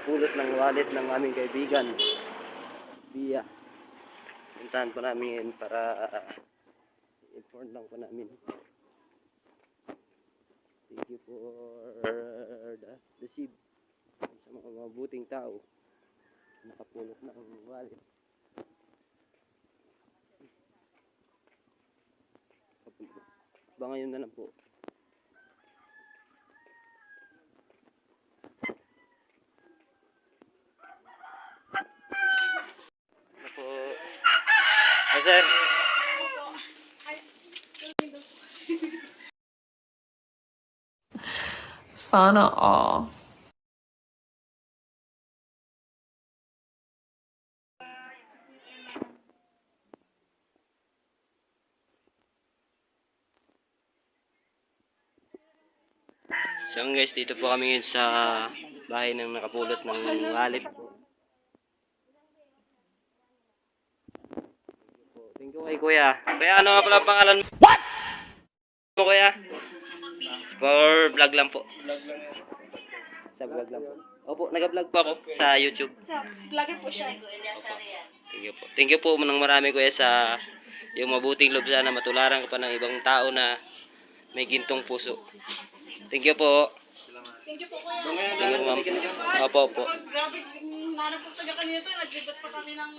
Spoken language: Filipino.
nakapulot ng wallet ng aming kaibigan Bia. Puntahan po namin para inform lang po namin. Thank you for the seed sa mga mabuting tao nakapulot ng wallet. Ba ngayon na lang po. Ako. Hi, sir. Sana all. So guys, dito po kami ngayon sa bahay ng nakapulot ng wallet. Thank you kay kuya. Kuya, ano nga pala pangalan mo? What? Mo kuya? For vlog lang po. Sa vlog lang po. Opo, nag-vlog po ako sa YouTube. Vlogger po siya. Thank you po. Thank you po ng marami kuya sa yung mabuting loob, sana matularan ka pa ng ibang tao na may gintong puso. Thank you po. Thank you po kuya. Thank you ma'am. Opo po. Grabe, nanap po taga kanina to. Naglibat pa kami ng